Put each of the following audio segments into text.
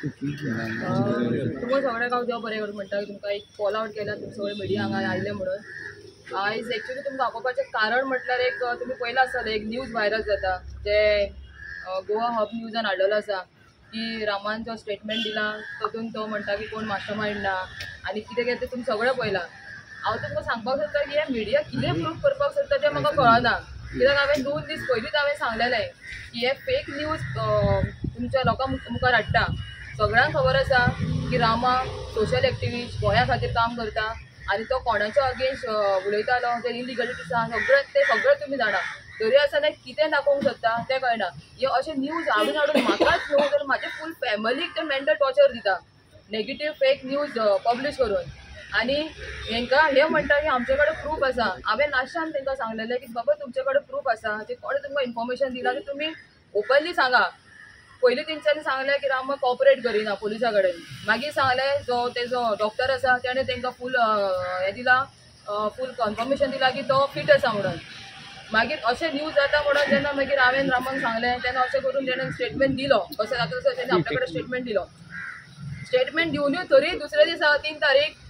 तुमकां सगळे गांव देव बरें करूं म्हणटा की तुमकां एक कॉल आवट केला तुमी सगळे मिडिया हांगा आयले म्हणून आयज एक्चुअली तुमकां आपोवपाचें कारण म्हटल्यार एक तुमी पयला आसतलें एक न्यूज व्हायरल जाता जे गोवा हब न्यूजान हाडलेलो आसा की रामान जो स्टेटमेंट दिला तातूंत तो म्हणटा की कोण मास्टर मायंड ना आनी कितें कितें तें तुमी सगळें पळयलां। हांव तुमकां सांगपाक सोदता की हे मिडिया कितें प्रूफ करपाक सोदता तें म्हाका कळना कित्याक हांवें 2 दीस पयलींच हांवें सांगलेलें की हे फेक न्यूज तुमच्या लोकां मुखार हाडटा। सगळ्यांक खबर आसा की रामा सोशल एक्टिविस्ट गोंया खातीर काम करता आनी तो कोणाच्या अगेन्स्ट उलयतालो ते इलिगलिटीज आसा सगळें तुमी जाणा तरी आसतना कितें दाखोवंक सोदता तें कळना। हे अशें न्यूज हाडून हाडून म्हाकाच न्हू तर म्हाजे फूल फॅमिलीक ते मेंटल टॉर्चर दिता नेगेटीव फेक न्यूज पब्लीश करून आनी हांकां हे म्हणटा की आमचे कडेन प्रूफ आसा। हांवें लास्टान तांकां सांगलेलें की बाबा तुमचे कडेन प्रूफ आसा जे कोणें तुमकां इन्फॉर्मेशन दिलां तें तुमी ओपनली सांगा। पयलीं तेंच्यांनी सांगलें की राम कॉपरेट करिना पुलिसा कडेन मागीर सांगलें जो तेजो डॉक्टर आसा तेणें तांकां फूल हें दिलां फूल कन्फर्मेशन दिलां की तो फीट आसा म्हणून मागीर अशें न्यूज जाता म्हणून जेन्ना मागीर हांवें रामाक सांगलें तेन्ना अशें करून तेणें स्टेटमेंट दिलो कशें जाता तसो तेणें आपल्या कडेन स्टेटमेंट दिलो। स्टेटमेंट दिवनूय तरी दुसरे दिसा 3 तारीख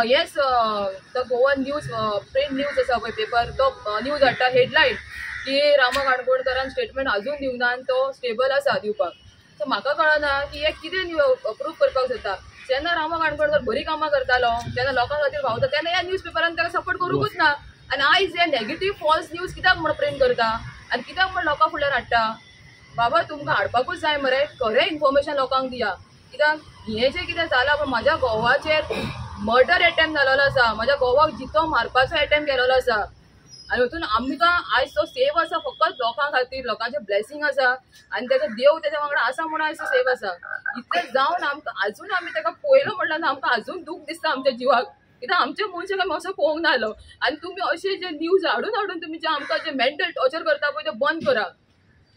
येस तो गोवन न्यूज प्रिंट न्यूज आसा पळय पेपर तो न्यूज हाडटा हेडलायन की रामा काणकोणकरान स्टेटमेंट अजून दिवना आनी तो स्टेबल आसा दिवपाक। सो म्हाका कळना की हे कितें प्रूफ करपाक सोदता। जेन्ना रामा काणकोणकर बरी कामां करतालो तेन्ना लोकां खातीर भावता तेन्ना ह्या न्यूज पेपरान ताका सपोर्ट करूंकूच ना आनी आयज हे नेगेटीव फॉल्स न्यूज कित्याक म्हण प्रिंट करता आनी कित्याक म्हण लोकां फुड्यान हाडटा। बाबा तुमकां हाडपाकूच जाय मरे खरें इन्फॉर्मेशन लोकांक दिया कित्याक हें जें कितें जालां पळय म्हाज्या घोवाचेर मर्डर एटेम्प्ट जालोलो आसा म्हाज्या घोवाक जितो मारपाचो एटेम्प्ट केलेलो आसा आनी हितून आमकां आयज तो सेफ आसा फकत लोकां खातीर लोकांचें ब्लेसिंग आसा आनी तेजो देव तेज्या वांगडा आसा म्हणून आयज तो सेफ आसा। इतलें जावन आमकां आजून आमी ताका पळयलो म्हणल्यार आमकां आजून दूख दिसता आमच्या जिवाक कित्याक आमचे मनशाक आमी असो पळोवंक नाहलो आनी तुमी अशे जे न्यूज हाडून हाडून तुमी जे आमकां जे मेंटल टॉर्चर करता पळय ते बंद करा।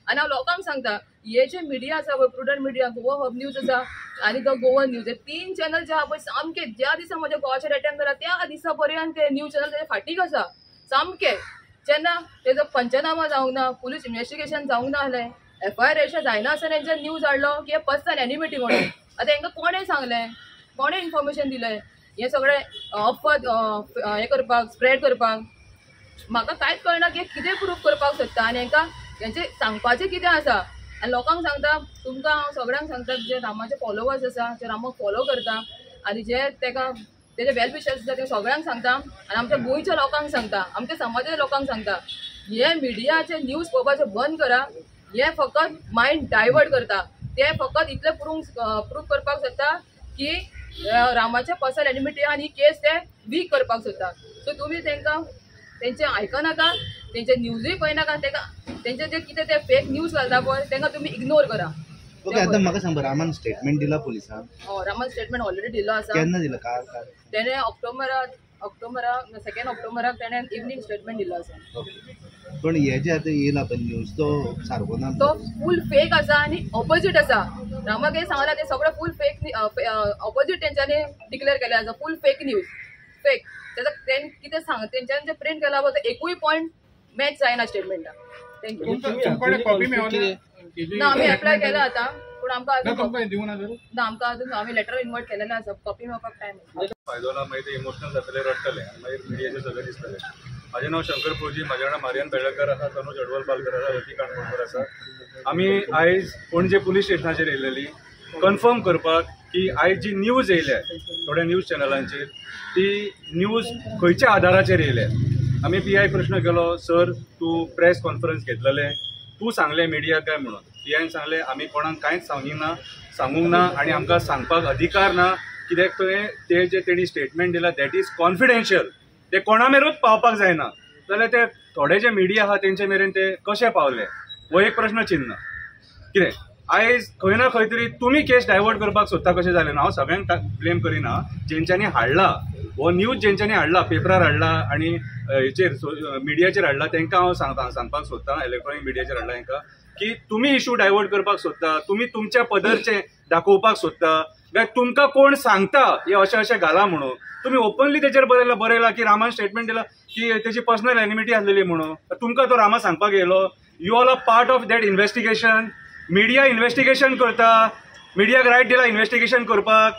आनी हांव लोकांक सांगता हे जे मिडिया आसा पळय prudent media Goa hub news आसा आनी तो गोवन न्यूज हे 3 चॅनल जे आहा पळय सामके ज्या दिसा म्हज्या गोवाचेर एटेम्प्ट जाला त्या दिसा पर्यंत ते न्यूज चॅनल तेजे फाटीक आसा सामके जेन्ना तेजो पंचनामा जावंक ना पुलीस इन्व्हेस्टिगेशन जावंक ना जालें FIR रेजिस्टर जायना आसतना हेंच्या न्यूज हाडलो की हे पर्सनल एनिमिटी म्हणून आतां हांकां कोणें सांगलें कोणें इन्फॉर्मेशन दिलें हें सगळें अफवाद हें करपाक स्प्रेड करपाक म्हाका कांयच कळना की कितें प्रूफ करपाक सोदता आनी हांकां हेंचें सांगपाचें कितें आसा आनी लोकांक सांगता तुमकां हांव सगळ्यांक सांगता जे रामाचे फॉलोवर्स आसा जे रामाक फॉलो करता आनी जे तेका तेजे वेल विशर्स आसा ते सगळ्यांक सांगता आनी आमच्या गोंयच्या लोकांक सांगता आमच्या समाजाच्या लोकांक सांगता हे मिडियाचे न्यूज पळोवपाचें बंद करा हे फकत मायंड डायवर्ट करता ते फकत इतलें प्रूफ करपाक सोदता की रामाच्या पर्सनल एनिमिटी आनी केस ते वीक करपाक सोदता। सो तुमी तांकां तेंचें आयकनाका तेंचे न्यूजूय पळयनाका ताका तेंचे जे कितें ते फेक न्यूज घालता पळय तांकां तुमी इग्नोर करा। ओके आतां म्हाका सांग रामान स्टेटमेंट दिला पुलिसांक रामान स्टेटमेंट ऑलरेडी दिलो आसा केन्ना दिला काल तेणें ऑक्टोबराक 2 ऑक्टोबराक तेणें इवनिंग स्टेटमेंट दिलो आसा। पण हे जे आतां येयला पळय न्यूज तो सारको ना तो फूल फेक आसा आनी ऑपोजीट आसा रामाक हे सांगला ते सगळें फूल फेक ऑपोजीट तेंच्यांनी डिक्लेअर केलें आसा फूल फेक न्यूज फेक तेजो तें कितें सांग तेंच्यांनी जे प्रिंट केला पळय ते एकूय पॉयंट मॅच जायना स्टेटमेंटाक। थँक्यू ना आमी एप्लाय केला आतां पूण आमकां अजून आमी लेटर इन्वर्ट केलेलें आसा कॉपी मेळपाक टायम फायदोला मागीर ते इमोशनल जातले रडटले आनी मागीर मिडियाचेर सगळें दिसतलें। म्हाजें नांव शंकर फौजी म्हाजे वांगडा मारियान बेळकर आसा तनुज अडवल पालकर आसा रती काणकोणकर आसा। आमी आयज पणजे पुलीस स्टेशनाचेर येयलेली कन्फर्म करपाक की आयज जी न्यूज येयल्या थोड्या न्यूज चॅनलांचेर ती न्यूज खंयच्या आधाराचेर येयल्या। आमी PI प्रश्न केलो सर तूं प्रेस कॉन्फरन्स घेतलेलें तूं सांगलें मिडियाक काय म्हणून PIन सांगलें आमी कोणाक कांयच सांगूंक ना आनी आमकां सांगपाक अधिकार ना कित्याक ते जे तेणी स्टेटमेंट दिला दॅट इज कॉन्फिडेन्शियल ते कोणा मेरेनूच पावपाक जायना जाल्यार ते थोडे जे मिडिया आहा तेंचे मेरेन ते कशे पावले हो एक प्रश्न चिन्ह कितें आयज खंय ना खंय तरी तुमी केस डायवर्ट करपाक सोदता कशें जालें ना हांव सगळ्यांक ब्लेम करिना जेंच्यांनी हाडला हो न्यूज जेंच्यांनी हाडला पेपरार हाडला आनी हेचेर मिडियाचेर हाडला तांकां हांव सांगपाक सोदतां इलेक्ट्रॉनीक मिडियाचेर हाडला तांकां की तुमी इशू डायवर्ट करपाक सोदता तुमी तुमच्या पदरचें दाखोवपाक सोदता काय तुमकां कोण सांगता हे अशें घाला म्हणून तुमी ओपनली तेचेर बरयला की रामान स्टेटमेंट दिला की तेजी पर्सनल एनिमिटी आसलेली म्हणून तुमकां तो रामा सांगपाक येयलो you all are part of that investigation media investigation करता मिडियाक रायट दिला इन्व्हेस्टिगेशन करपाक,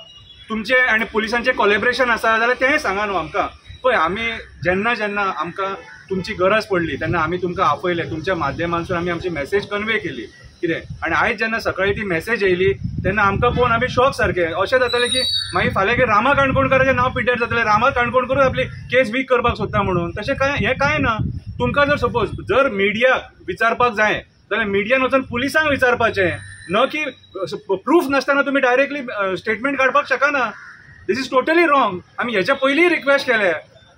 तुमचे आनी पुलिसांचे कोलॅबरेशन आसा जाल्यार तेंय सांगा न्हू आमकां. पळय आमी जेन्ना जेन्ना आमकां तुमची गरज पडली तेन्ना आमी तुमकां आपयले, तुमच्या माध्यमांतसून आमी आमची मॅसेज कन्वे केली कितें. आनी आयज जेन्ना सकाळी ती मॅसेज येयली तेन्ना आमकां पळोवन आमी शॉक सारके. अशें जातालें की मागीर फाल्यां की रामा काणकोणकाराचें नांव पिड्ड्यार जातलें, रामा काणकोणकरूच आपली केस वीक करपाक सोदता म्हणून. तशें हें कांय ना. तुमकां जर सपोज जर मिडियाक विचारपाक जाय जाल्यार मिडियान वचून पुलिसांक विचारपाचें, न की प्रूफ नासतना तुमी डायरेक्टली स्टेटमेंट काडपाक शकना. This is totally wrong. आमी हेच्या पयलीं रिक्वेस्ट केले.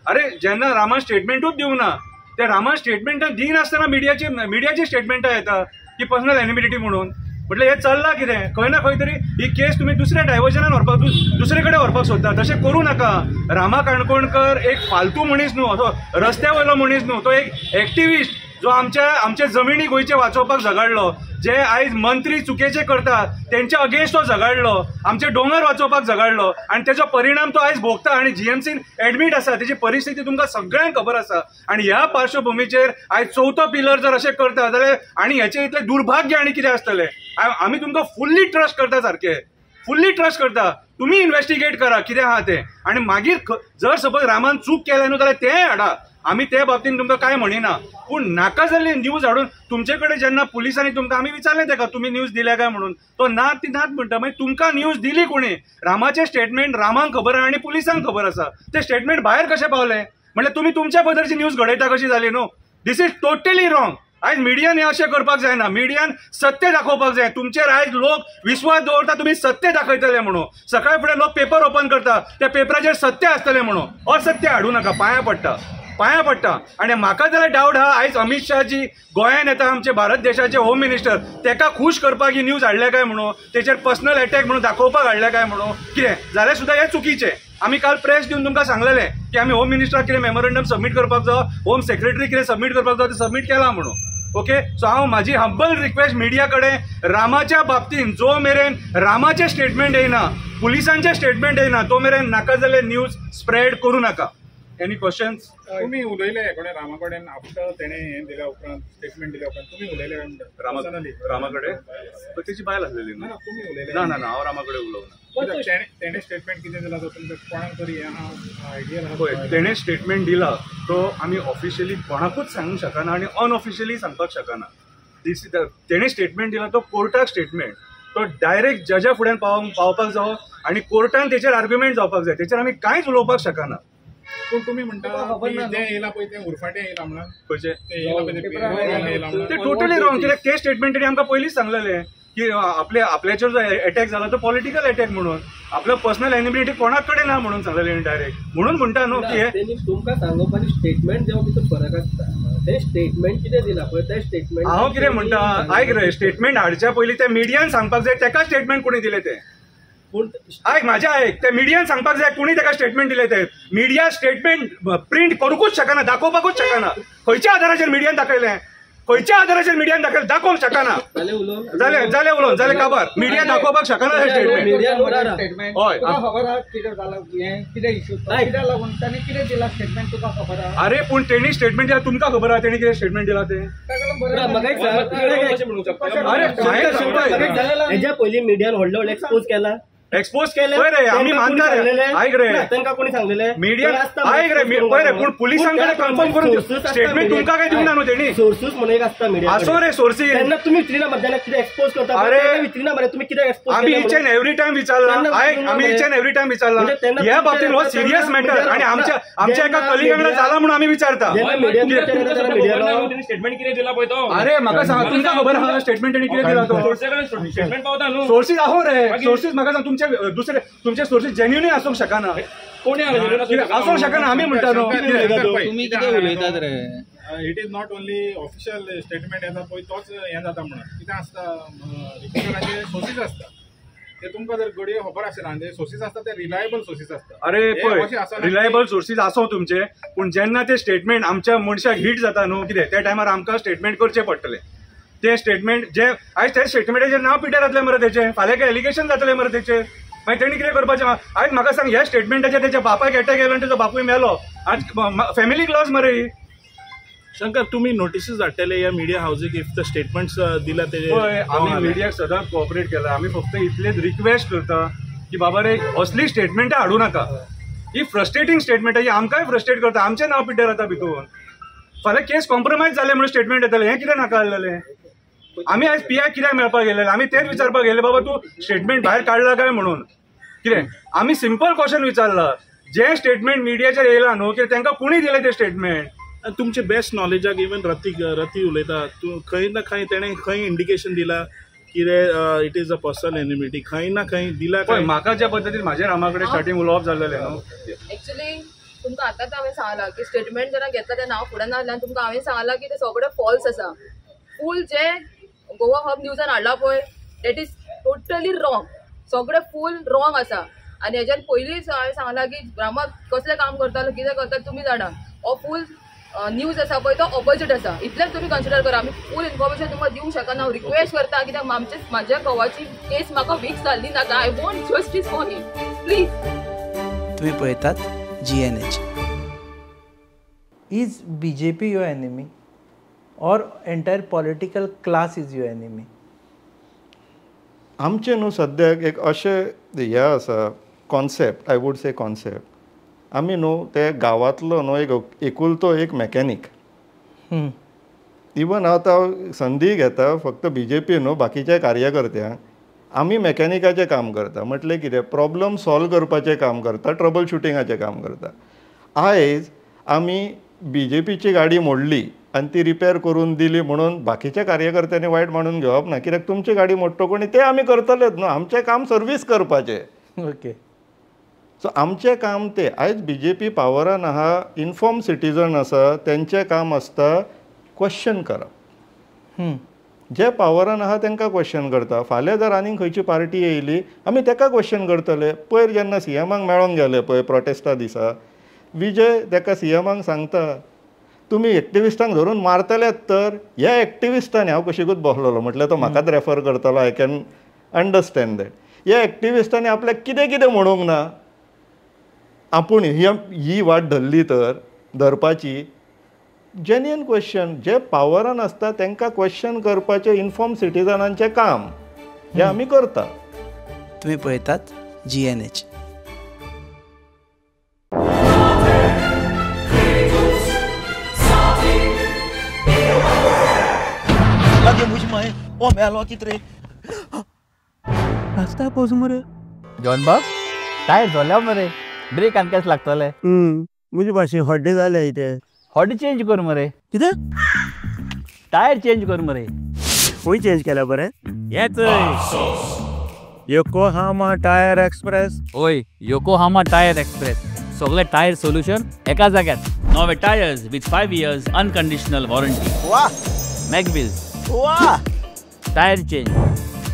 अरे जेन्ना रामान स्टेटमेंटूच दिवं ना, ते रामान स्टेटमेंटां दिनासतना मिडियाची स्टेटमेंटां येता की पर्सनल एनिमिलिटी म्हणून. म्हटल्यार हें चल्लां कितें? खंय ना खंय तरी ही केस तुमी दुसऱ्या डायवर्जनान व्हरपाक, दुसरे कडेन व्हरपाक सोदता. तशें करूं नाका. रामा काणकोणकर एक फालतू मनीस न्हू, असो रस्त्या वयलो मनीस न्हू, तो एक एक्टिविस्ट जो आमचे जमिनी गोंयचे वाचोवपाक झगडलो. जे आयज मंत्री चुकेचे करतात तेंच्या अगेन्स्ट तो झगडलो, आमचे दोंगर वाचोवपाक झगडलो आनी तेजो परिणाम तो आयज भोगता आनी जीएमसीन एडमीट आसा. तेजी परिस्थिती तुमकां सगळ्यांक खबर आसा. आनी ह्या पार्श्वभुमीचेर आयज चवथो पिलर जर अशें करता जाल्यार आनी हेचें इतलें दुर्भाग्य आनी कितें आसतलें. आमी तुमकां फुल्ली ट्रस्ट करता, सारके फुल्ली ट्रस्ट करता. तुमी इन्व्हेस्टिगेट करा कितें आहा तें, आनी मागीर जर सपोज रामान चूक केलें न्हू जाल्यार तेंय हाडा. आमी ते बाबतीन तुमकां कांय म्हणिना. पूण नाका जाल्ली न्यूज हाडून तुमचे कडेन जेन्ना पुलिसांनी तुमकां आमी विचारलें तेका तुमी न्यूज दिल्या काय म्हणून, तो नात ती नात म्हणटा. मागीर तुमकां न्यूज दिली कोणी? रामाचें स्टेटमेंट रामांक खबर आहा आनी पुलिसांक खबर आसा. ते स्टेटमेंट भायर कशें पावलें? म्हणल्यार तुमी तुमच्या पद्धतीची न्यूज घडयता कशी जाली न्हू. This is totally wrong. आयज मिडियान हें अशें करपाक जायना. मिडियान सत्य दाखोवपाक जाय. तुमचेर आयज लोक विश्वास दवरता तुमी सत्य दाखयतले म्हणून. सकाळी फुडें लोक पेपर ओपन करता, त्या पेपराचेर सत्य आसतलें म्हणून. असत्य हाडूं नाका. पांयां पडटा. आनी म्हाका जाल्यार डावट आहा आयज अमित शाह जी गोंयांत येता, आमचे भारत देशाचे होम मिनिस्टर, तेका खूश करपाक ही न्यूज हाडल्या काय म्हणून, तेचेर पर्सनल अटॅक म्हणून दाखोवपाक हाडल्या काय म्हणून कितें जाल्यार सुद्दां हें चुकीचें. आमी काल प्रेस दिवन तुमकां सांगलेलें की आमी होम मिनिस्टराक कितें मेमोरंडम सबमीट करपाक जाय, होम सेक्रेटरी कितें सबमीट करपाक जाय, ते सबमीट केलां म्हणून. ओके. सो हांव म्हाजी हंबल रिक्वेस्ट मिडिया कडेन, रामाच्या बाबतीन जो मेरेन रामाचें स्टेटमेंट येयना, पुलिसांचें स्टेटमेंट येयना, तो मेरेन नाका जाल्ले न्यूज स्प्रेड करूं नाका. Any questions? तुम्ही उलयले कोणे रामा कडेन आफ्टर तेणे हें दिल्या उपरांत स्टेटमेंट दिल्या उपरांत तुमी उलयले रामा कडेन? तेची बायल आसलेली न्हू. तुमी उलयले? ना हांव रामा कडेन उलोवना. तेणे स्टेटमेंट कितें दिला तो तुमकां कोणाक तरी आयडिया पळय तेणे स्टेटमेंट दिला तो आमी ऑफिशियली कोणाकूच सांगूंक शकना आनी अनऑफिशियली सांगपाक शकना. तेणे स्टेटमेंट दिला तो कोर्टाक स्टेटमेंट, तो डायरेक्ट जजा फुड्यान पावपाक जावो आनी कोर्टान तेचेर आर्ग्युमेंट जावपाक जाय. तेचेर आमी कांयच उलोवपाक शकना. पूण तुमी म्हणटा ते येयला पळय ते उरफाटे येयला म्हणून खंयचे ते टोटली रॉंग. कित्याक ते स्टेटमेंट आमकां पयलींच सांगलेलें की आपल्याचेर जो अटॅक जाला तो पॉलिटिकल अटॅक म्हणून, आपलो पर्सनल एनिमिलिटी कोणाक कडेन ना म्हणून सांगलेलें डायरेक्ट. म्हणून म्हणटा न्हू की हे तुमकां सांगप आनी स्टेटमेंट जेव्हा भितर फरक आसता. ते स्टेटमेंट कितें दिला पळय ते स्टेटमेंट हांव कितें म्हणटा, आयक रे, स्टेटमेंट हाडच्या पयलीं ते मिडियान सांगपाक जाय तेका स्टेटमेंट कोणी दिलें तें. आयक ते मिडियान सांगपाक जाय कोणी तेका स्टेटमेंट दिलें तें. मिडिया स्टेटमेंट प्रिंट करूंकूच शकना, दाखोवपाकूच शकना. खंयच्या आधाराचेर मिडियान दाखयलें? खंयच्या आधाराचेर मिडियान दाखयलें दाखोवंक शकना. जालें उलोवन जालें काबार. मिडिया दाखोवपाक शकना हें स्टेटमेंट. हय अरे पूण तेणी स्टेटमेंट दिला तुमकां खबर आहा तेणी कितें स्टेटमेंट दिला तें? हेच्या पयलीं मिडियान व्हडले व्हडले एक्सपोज केले रे. आमी मानता रे. आयक रे, तांकां कोणी सांगलेलें मिडिया आयक रे पळय रे, पूण पुलिसां कडेन कन्फर्म करून स्टेटमेंट तुमकां काय दिवना न्हू तेणी. सोर्सीस म्हणून एक आसता मिडिया. आसो रे सोर्सीस. तेन्ना तुमी विचारिना मरे कितें एक्सपोज करता. अरे विचारिना मरे तुमी कितें एक्सपोज. आमी इच एंड एवरी टायम विचारला. आयक आमी इच एंड एवरी टायम विचारला ह्या बाबतीन हो सिरियस मॅटर आनी आमच्या एका कलिगांगडा जाला म्हणून आमी विचारता. स्टेटमेंट कितें दिला पळय तो. अरे म्हाका सांग तुमकां खबर आहा स्टेटमेंट तेणी कितें दिला तो? स्टेटमेंट पावता न्हू. सोर्सीस आहो रे. सोर्सीस म्हाका सांग तुमचे सोर्सीस जेन्युनूय आसूंक शकना. कोणी आसूंक शकना आमी म्हणटा न्हू. तुम्ही कितें उलयतात रे? It is not only official statement येता पळय तोच हें जाता म्हणून. कितें आसता रिपोर्टराचे सोर्सीस आसता ते तुमकां जर घडये खबर आसना. ते सोर्सीस आसता ते रिलायबल सोर्सीस आसता. अरे पळय रिलायबल सोर्सीस आसो तुमचे, पूण जेन्ना ते स्टेटमेंट आमच्या मनशाक हिट जाता न्हू कितें त्या टायमार आमकां स्टेटमेंट करचें पडटलें. ते स्टेटमेंट जे आयज त्या स्टेटमेंटाचेर नांव पिड्यार जातलें मरे तेचें, फाल्यां काय एलिगेशन जातलें मरे तेचेर. मागीर तेणी कितें करपाचें? आयज म्हाका सांग ह्या स्टेटमेंटाचेर तेच्या बापायक अटॅक येयलो आनी तेजो बापूय मेलो. आज फॅमिलीक लॉस मरे. शंकर तुम्ही नोटिसीस धाडटले या मिडिया हाऊसिक इफ द स्टेटमेंट्स दिला ते आम्ही मिडियाक सदांच कोऑपरेट केला. आम्ही फक्त इतलेच रिक्वेस्ट करता की बाबा रे असली स्टेटमेंटां हाडू नाका. ही फ्रस्ट्रेटिंग स्टेटमेंट ही आमकांय फ्रस्ट्रेट करता. आमचें नांव पिड्ड्यार जाता भितून. फाल्यां केस कॉम्प्रोमायज जाले म्हणून स्टेटमेंट येतले. हें कितें नाका आसलेलें. आमी आयज पीआय कित्याक मेळपाक गेलेले. आमी तेच विचारपाक गेले बाबा तूं स्टेटमेंट भायर काडला काय म्हणून. कितें आमी सिंपल क्वेश्चन विचारला. जे स्टेटमेंट मिडियाचेर येयला न्हू की तांकां कुणी दिलें तें स्टेटमेंट. तुमचे बेस्ट नॉलेजाक इवन रती उलयता तूं खंय ना खंय तेणें खंय इंडिकेशन दिला कितें it is a personal enmity खंय ना खंय दिला काय. म्हाका ज्या पद्दतीन म्हाज्या रामा कडेन स्टार्टींग उलोवप जाल्लेलें न्हू. एक्चुअली तुमकां आतांच हांवें सांगलां की स्टेटमेंट जेन्ना घेतला तें नांव फुडें नासलें आनी तुमकां हांवें सांगलां की तें सगळें फॉल्स आसा. फूल जे गोवा हब न्यूजान हाडला पळय दॅट इज टोटली रॉंग. सगळें फूल रॉंग आसा. आनी हेज्यान पयलींच हांवें सांगलां की रामा कसलें काम करतालो कितें करता तुमी जाणा. हो फूल न्यूज आसा पळय तो ऑपोजीट आसा. इतलेंच तुमी कन्सिडर करा. आमी फूल इन्फॉर्मेशन तुमकां दिवंक शकना. हांव रिक्वेस्ट करता कित्याक म्हाज्या घोवाची केस म्हाका फिक्स जाल्ली नाका. I want justice for him please. तुम्ही पळयतात GNH. Is BJP your enemy or entire political class is your enemy? आमचे न्हू सद्याक एक अशें हें आसा concept I would say concept. आमी न्हू ते गांवांतलो न्हू एकुलतो एक मॅकॅनीक. इवन आतां संदी घेता फक्त BJP न्हू बाकीच्या कार्यकर्त्यांक आमी मॅकॅनिकाचें काम करता. म्हटलें कितें प्रॉब्लम सॉल्व करपाचें काम करता. ट्रबल शुटिंगाचें काम करता. आयज आमी BJPची गाडी मोडली आनी ती रिपेर करून दिली म्हणून बाकीच्या कार्यकर्त्यांनी वायट मानून घेवप ना. कित्याक तुमची गाडी मोडटो कोणी ते आमी करतलेच न्हू. आमचें काम सर्वीस करपाचें. ओके. सो आमचें काम तें. आयज BJP पावरान आहा. इन्फॉर्म सिटीजन आसा तेंचें काम आसता क्वेश्चन करप. जे पावरान आहा तांकां क्वेश्चन करता. फाल्यां जर आनीक खंयची पार्टी येयली आमी ताका क्वेश्चन करतले. पयर जेन्ना CMाक मेळोंक गेले पळय प्रोटेस्टा दिसा विजय ताका CMाक सांगता तुमी एक्टिविस्टांक धरून मारतलेत तर ह्या एक्टिविस्टांनी हांव कशिकूच बसलोलो म्हटल्यार तो म्हाकाच रेफर करतलो. I can understand that. ह्या एक्टिविस्टांनी आपल्याक कितें कितें म्हणूंक ना. आपूण ही वाट धरली तर धरपाची. जेन्युइन क्वेश्चन जे पावरान आसता तांकां क्वेश्चन करपाचें इन्फॉर्म सिटीजनांचें काम हें आमी करता. तुम्ही पळयतात GNH. रास्ता पोच मरे जॉन बाब टायर झाल्या मरे ब्रेक आनी केस लागतले. म्हजे भाशेन हड्डे जाले इथे. हॉडी चेंज कर मरे. कितें टायर चेंज कर मरे. खंय चेंज केल्या बरें. हेच योकोहामा टायर एक्सप्रेस. ओय योकोहामा टायर एक्सप्रेस. सगळे टायर सोल्युशन एका जाग्यात. नवे tyres with 5 years unconditional warranty. वाह. मॅगविल्स. वाह. Tyre change.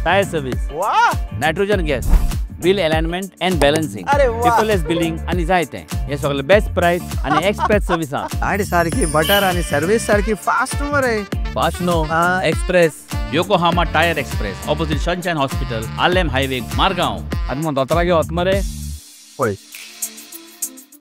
Tyre service. वाह. Nitrogen gas. Wheel alignment and balancing. अरे वाह. पेपरलेस बिलिंग आनी जायते. हे सगळे बेस्ट प्राइस आनी एक्सप्रेस सर्विसा. गाडी सारकी बटर आनी सर्विस सारकी फास्ट मरे. फास्ट नो express. Yokohama Tyre Express opposite Sunshine Hospital Alem highway Margao. आनी मग दोतोरा घेवत मरे. पळय